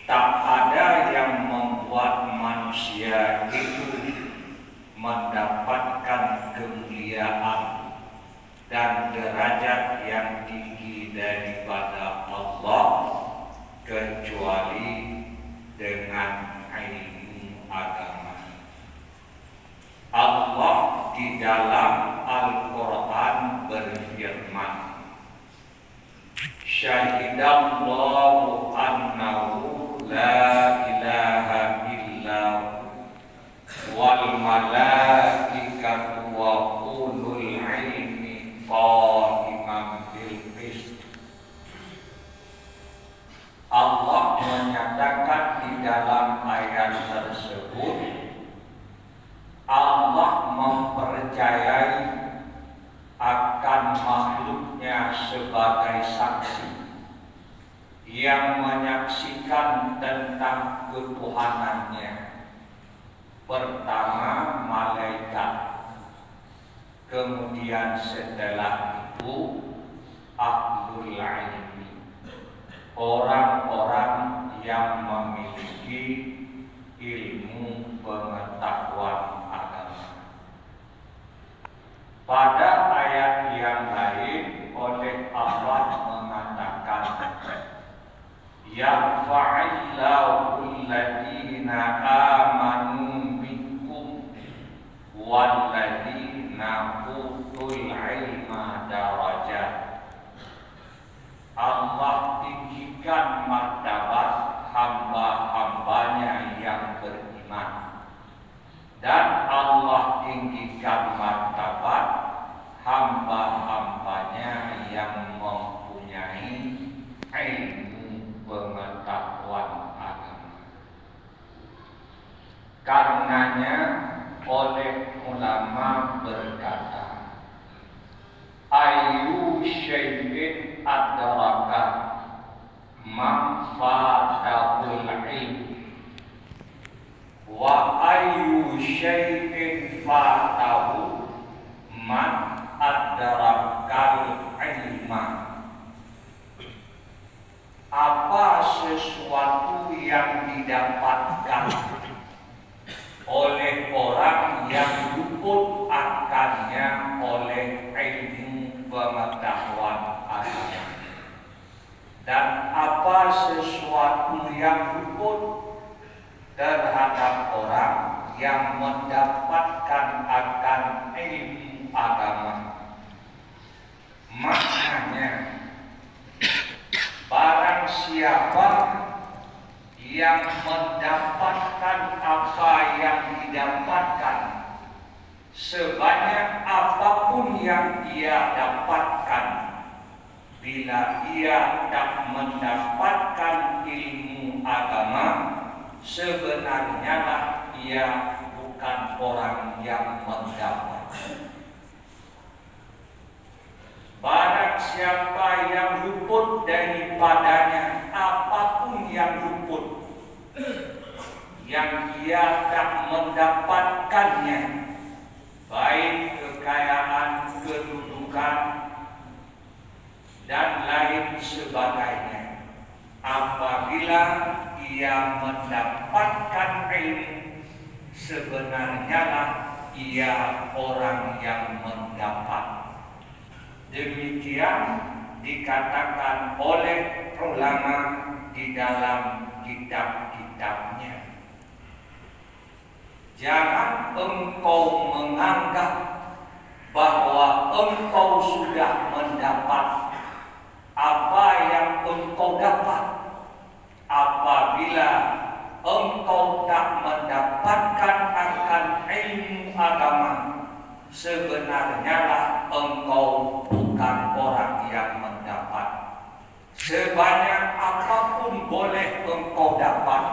tak ada yang membuat manusia itu mendapatkan kemuliaan dan derajat yang tinggi daripada Allah kecuali dengan ilmu agama. Allah di dalam Al-Quran berfirman, Syahidallahu annahu la ilaha illahu wal malaikatu wa ulul ilmi qa'iman bil qist. Allah menyatakan di dalam ayat tersebut, Allah mempercayai akan makhluknya sebagai saksi yang menyaksikan tentang ketuhanannya. Pertama malaikat, kemudian setelah itu ahlul ilmi, orang-orang yang memiliki ilmu pengetahuan agama. Pada ayat yang lain oleh Allah mengatakan, yarfa'illahu alladhina amanu minkum walladhina utul ilma darajat. Allah tinggikan martabat hamba-hambanya yang beriman, dan Allah tinggikan martabat hamba-hambanya yang mempunyai ilmu pengetahuan agama. Karenanya oleh ulama berkata, ayu syai'in adraka man fatahul ilm wa ayu syai'in fatahu man adrakal ilma. Apa sesuatu yang didapatkan oleh orang yang luput akannya oleh ilmu pengetahuan agama, dan apa sesuatu yang luput terhadap orang yang mendapatkan akan ilmu agama. Maknanya, barang siapa yang mendapatkan apa yang didapatkan, sebanyak apapun yang ia dapatkan, bila ia tak mendapatkan ilmu agama, sebenarnya lah ia bukan orang yang mendapat. Barang siapa yang luput daripadanya apapun yang luput, yang ia tak mendapatkannya, baik kekayaan, kedudukan, dan lain sebagainya, apabila ia mendapatkan ilmu, sebenarnya lah ia orang yang mendapat. Demikian dikatakan oleh ulama di dalam kitab-kitabnya. Jangan engkau menganggap bahwa engkau sudah mendapat apa yang engkau dapat apabila engkau tak mendapatkan akan ilmu agama. Sebenarnya lah engkau bukan orang yang mendapat. Sebanyak apapun boleh engkau dapat,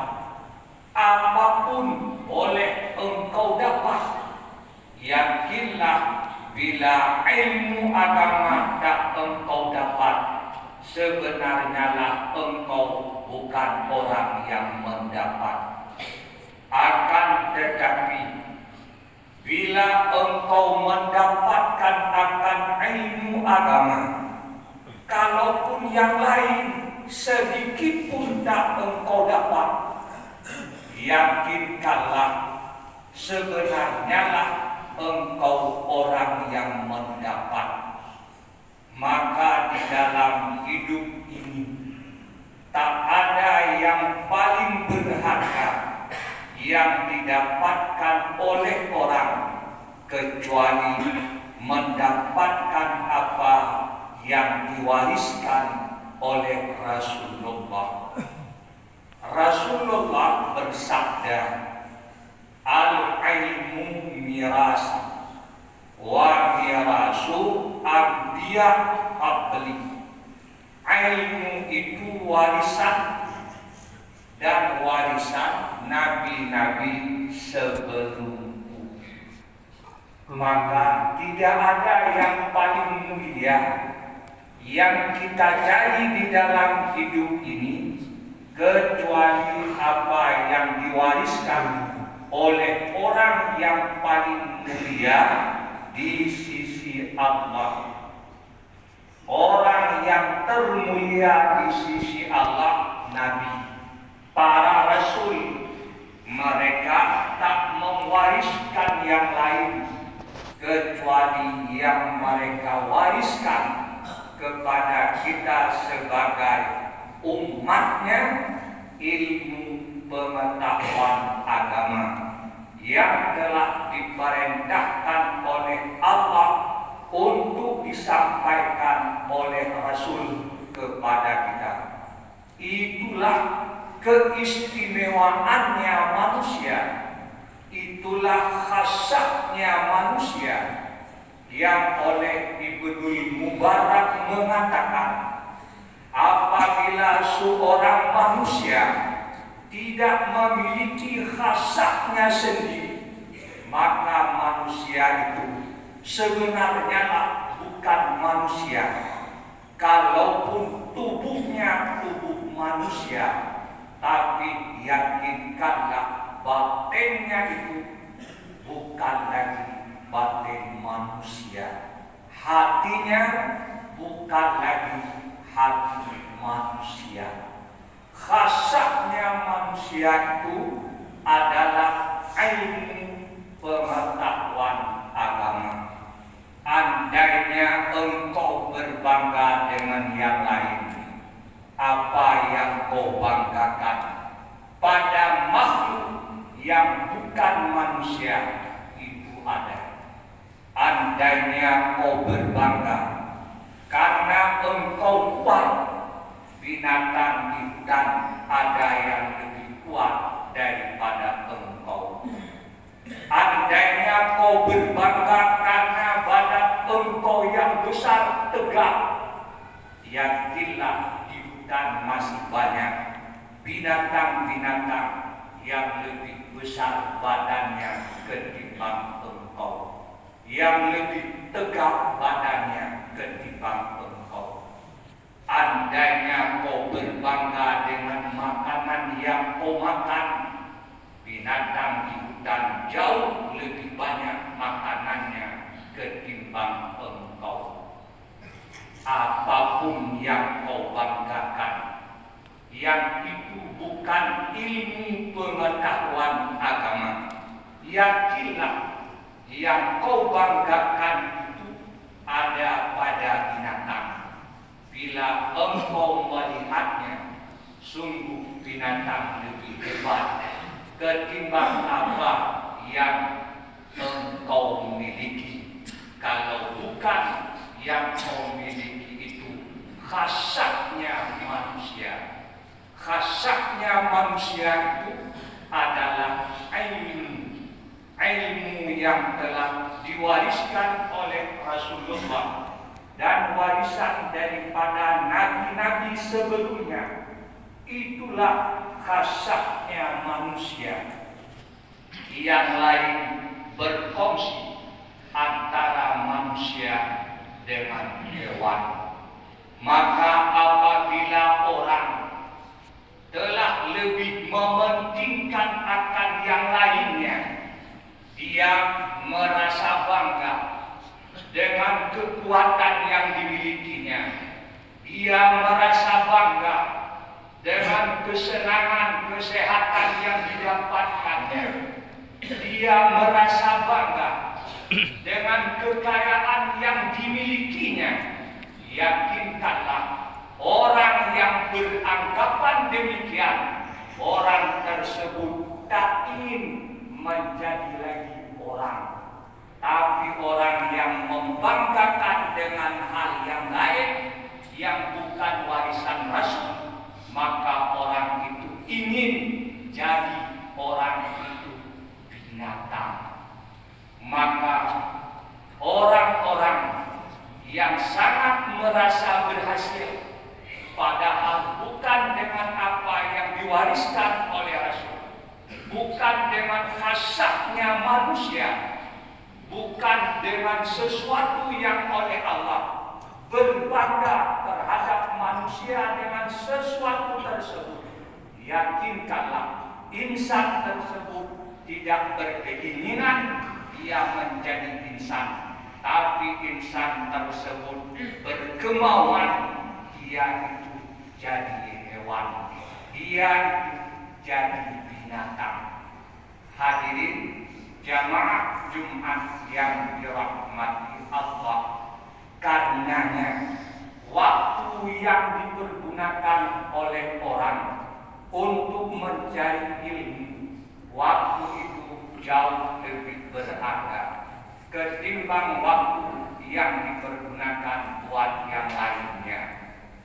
apapun boleh engkau dapat, yakinlah bila ilmu agama tak engkau dapat, sebenarnya lah engkau bukan orang yang mendapat. Akan tetapi bila engkau mendapatkan akan ilmu agama, kalaupun yang lain sedikit pun tak engkau dapat, yakinkanlah sebenarnya lah engkau orang yang mendapat. Maka di dalam hidup ini tak ada yang paling berharga yang didapatkan oleh orang kecuali mendapatkan apa yang diwariskan oleh Rasulullah. Rasulullah bersabda, al-ilmu miras wa mirasu anbiya qabli. Ilmu itu warisan dan warisan nabi-nabi sebelumku. Maka tidak ada yang paling mulia yang kita cari di dalam hidup ini kecuali apa yang diwariskan oleh orang yang paling mulia di sisi Allah. Orang yang termulia di sisi Allah, Nabi, para Rasul, mereka tak mewariskan yang lain kecuali yang mereka wariskan kepada kita sebagai umatnya, ilmu pengetahuan agama yang telah diperintahkan oleh Allah untuk disampaikan oleh Rasul kepada kita. Itulah keistimewaannya manusia, itulah khasatnya manusia, yang oleh Ibnul Mubarak mengatakan, apabila seorang manusia tidak memiliki khasatnya sendiri, maka manusia itu sebenarnya bukan manusia. Kalaupun tubuhnya tubuh manusia, tapi yakinkanlah batinnya itu bukan lagi batin manusia. Hatinya bukan lagi hati manusia. Khasatnya manusia itu adalah ilmu pengetahuan agama. Andainya engkau berbangga dengan yang lain, apa yang kau banggakan pada makhluk yang bukan manusia itu ada. Andainya kau berbangga karena engkau kuat, binatang di hutan ada yang lebih kuat daripada engkau. Andainya kau berbangga karena badan engkau yang besar tegak, yakinlah di hutan masih banyak binatang-binatang yang lebih besar badannya ketimbang engkau, yang lebih tegak badannya ketimbang engkau. Andainya kau berbangga dengan makanan yang kau makan, binatang di hutan jauh lebih banyak makanannya ketimbang engkau. Apapun yang kau banggakan, yang itu bukan ilmu pengetahuan agama, yakinlah yang kau banggakan itu ada pada binatang. Bila engkau melihatnya, sungguh binatang lebih hebat ketimbang apa yang engkau miliki. Kalau bukan yang kau miliki itu khasatnya manusia. Khasatnya manusia itu adalah ilmu yang telah diwariskan oleh Rasulullah dan warisan daripada nabi-nabi sebelumnya. Itulah khasatnya manusia. Yang lain berkongsi antara manusia dengan hewan. Maka apabila orang telah lebih mementingkan akan yang lainnya, dia merasa bangga dengan kekuatan yang dimilikinya. Dia merasa bangga dengan kesenangan, kesehatan yang didapatkannya. Dia merasa bangga dengan kekayaan yang dimilikinya. Yakinkanlah, orang yang beranggapan demikian, orang tersebut tak ingin menjadi lagi orang. Tapi orang yang membanggakan dengan hal yang lain, yang bukan warisan Rasul, maka orang itu ingin jadi orang itu binatang. Maka orang-orang yang sangat merasa berhasil, padahal bukan dengan apa yang diwariskan oleh Rasul, bukan dengan khasatnya manusia, bukan dengan sesuatu yang oleh Allah, berbangga terhadap manusia dengan sesuatu tersebut. Yakinkanlah, insan tersebut tidak berkeinginan ia menjadi insan, tapi insan tersebut berkemauan ia itu jadi hewan, ia itu jadi binatang. Hadirin jamaah Jumat yang dirahmati Allah, karenanya waktu yang dipergunakan oleh orang untuk mencari ilmu, waktu itu jauh lebih berharga ketimbang waktu yang dipergunakan buat yang lainnya.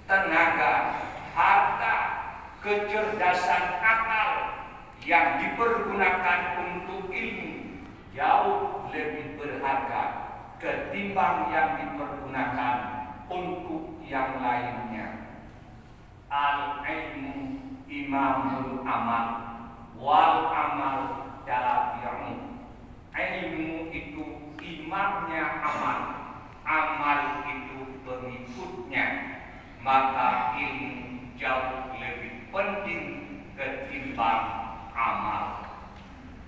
Tenaga, harta, kecerdasan akal yang dipergunakan untuk ilmu jauh lebih berharga ketimbang yang dipergunakan untuk yang lainnya. Al-ilmu imamul amal wal amal tabi'un. Ilmu itu imamnya amal, amal itu pengikutnya. Maka ilmu jauh lebih penting ketimbang amal.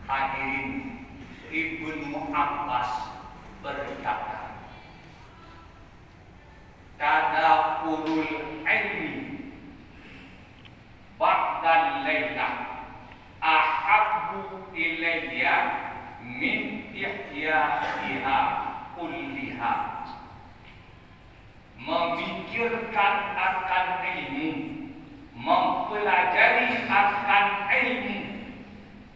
Hadirin, Ibnu Abbas berkata, tadabburul ilmi ba'dal lailah ahabbu ilayya min ihya'iha kulliha. Memikirkan akan ilmu, mempelajari akan ilmu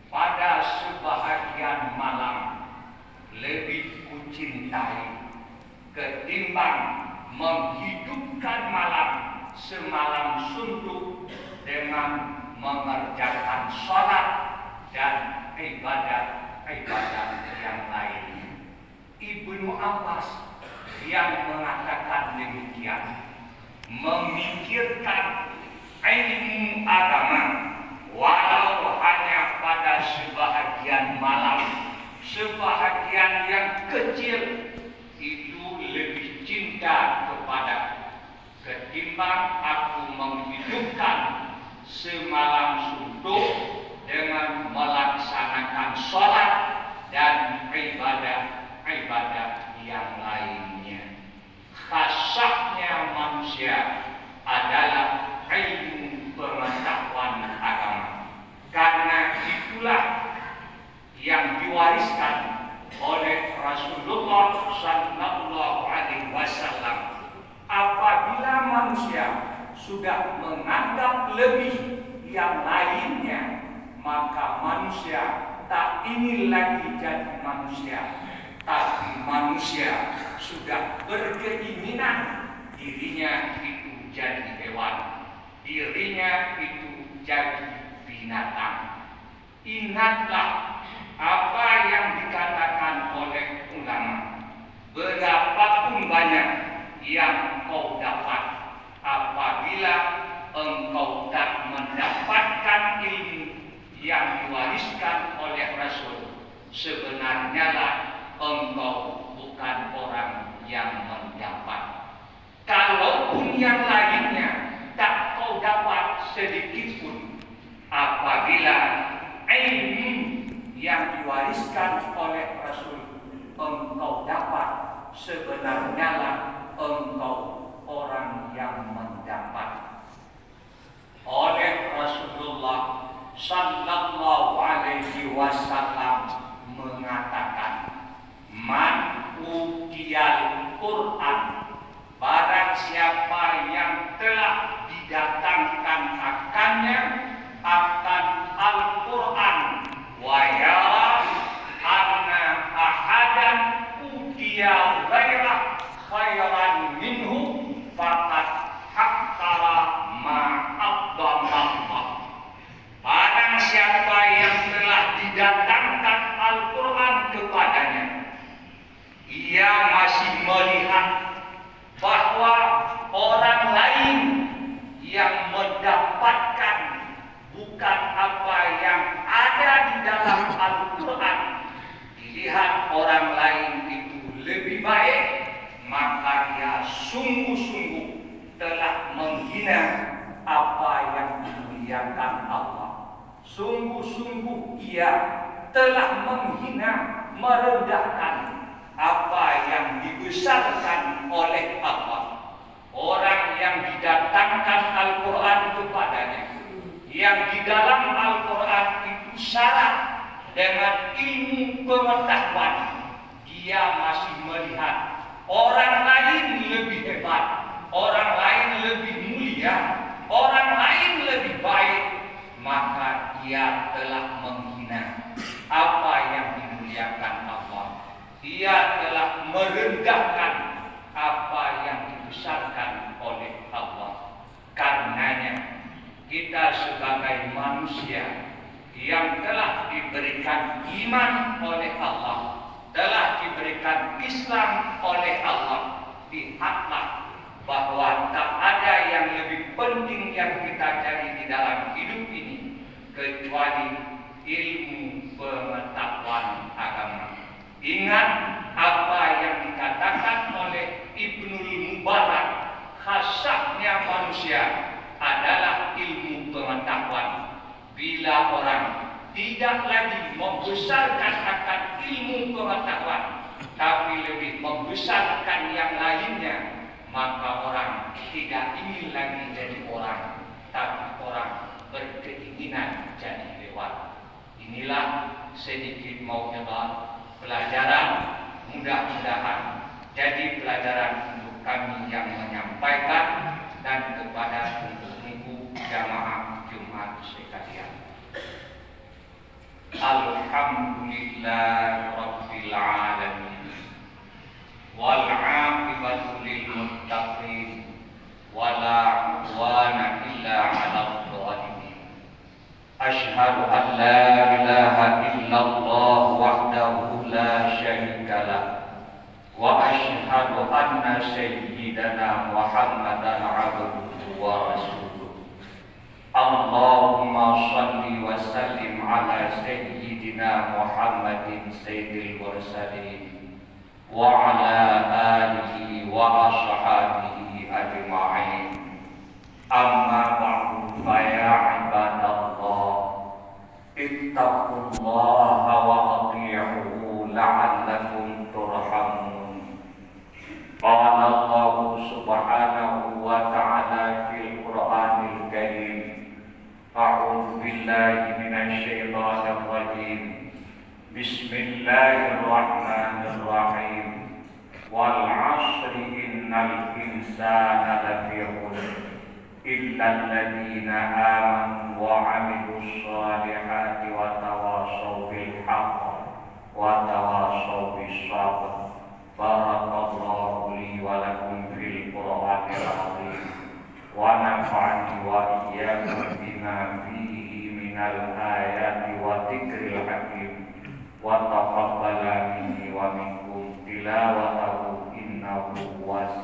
pada sebahagian malam lebih kucintai ketimbang menghidupkan malam semalam suntuk dengan mengerjakan sholat dan ibadat yang lain. Ibnu Abbas yang mengatakan demikian, memikirkan ilmu agama walau hanya pada sebahagian malam, sebahagian yang kecil, itu lebih cinta kepada ketimbang aku menghidupkan semalam suntuk dengan melaksanakan sholat dan ibadah yang lainnya. Khasatnya manusia adalah ilmu pengetahuan agama. Karena itulah yang diwariskan oleh Rasulullah Sallallahu Alaihi Wasallam. Apabila manusia sudah menganggap lebih yang lainnya, maka manusia tak ingin lagi jadi manusia, tapi manusia sudah berkeinginan dirinya itu jadi hewan, dirinya itu jadi binatang. Ingatlah apa yang dikatakan oleh ulama, berapapun banyak yang kau dapat, apabila engkau tak mendapatkan ilmu yang diwariskan oleh Rasul, sebenarnya lah engkau bukan orang yang mendapat. Kalaupun yang lainnya tak kau dapat sedikit pun, apabila ilmu yang diwariskan oleh Rasul engkau dapat, sebenarnya lah engkau orang yang mendapat. Oleh Rasul didatangkan akannya akan Al-Quran wa yara anna ahadan utiya ghairah khairan minhu faqad haqqara ma aqdamah. Barang siapa yang telah didatangkan Al-Quran kepadanya, ia masih melihat bahwa orang lain yang mendapatkan bukan apa yang ada di dalam Al-Quran, dilihat orang lain itu lebih baik, maka ia sungguh-sungguh telah menghina apa yang dimuliakan Allah. Sungguh-sungguh ia telah menghina, merendahkan apa yang dibesarkan oleh Allah. Orang yang didatangkan Al-Quran kepadanya, yang di dalam Al-Quran itu syarat dengan ilmu pengetahuan, dia masih melihat orang lain lebih hebat, orang lain lebih mulia, orang lain lebih baik, maka ia telah menghina apa yang dimuliakan Allah. Ia telah merendahkan apa yang dibesarkan oleh Allah. Karenanya kita sebagai manusia yang telah diberikan iman oleh Allah, telah diberikan Islam oleh Allah, lihatlah bahwa tak ada yang lebih penting yang kita cari di dalam hidup ini kecuali ilmu pengetahuan agama. Ingat apa yang dikatakan oleh Ibnul Mubarak, khasatnya manusia adalah ilmu pengetahuan. Bila orang tidak lagi membesarkan akan ilmu pengetahuan, tapi lebih membesarkan yang lainnya, maka orang tidak ingin lagi jadi orang, tapi orang berkeinginan jadi hewan. Inilah sedikit maunya pelajaran, mudah-mudahan jadi pelajaran untuk kami yang menyampaikan dan kepada ibu jamaah Jumat sekalian. Alhamdulillah Rabbil Alamin, wal aqibatu lil muttaqin, wala udwana illa 'alal zalimin. Asyhadu an la ilaha illallah wahdahu la syarika lah, wa asyhadu anna sayyidana Muhammadan 'abduhu wa rasuluh. Allahumma shalli wa sallim ala sayyidina Muhammadin sayyidil mursalin wa ala alihi wa ashabihi ajma'in. Amma ba'du, fa ya ibadallah, ittaqullaha wa ati'uhu la'allakum turhamun. Qala Allah subhanahu wa ta'ala fil Qur'anil Karim, a'udzu billahi minasy syaithanir rajim. Bismillahirrahmanirrahim. Wal 'ashri innal insana lafi khusr illa alladziina aamanu wa 'amilus shalihati wa tawashaw bil haqqi wa tawashaw bis sabr. Barakallahu li wa lakum fil Qur'anil 'azim wa nafa'ani wa iyyakum bima fihi minal ayati wa dzikril hakim wa taqabbala minni wa minkum tilawatahu innahu huwas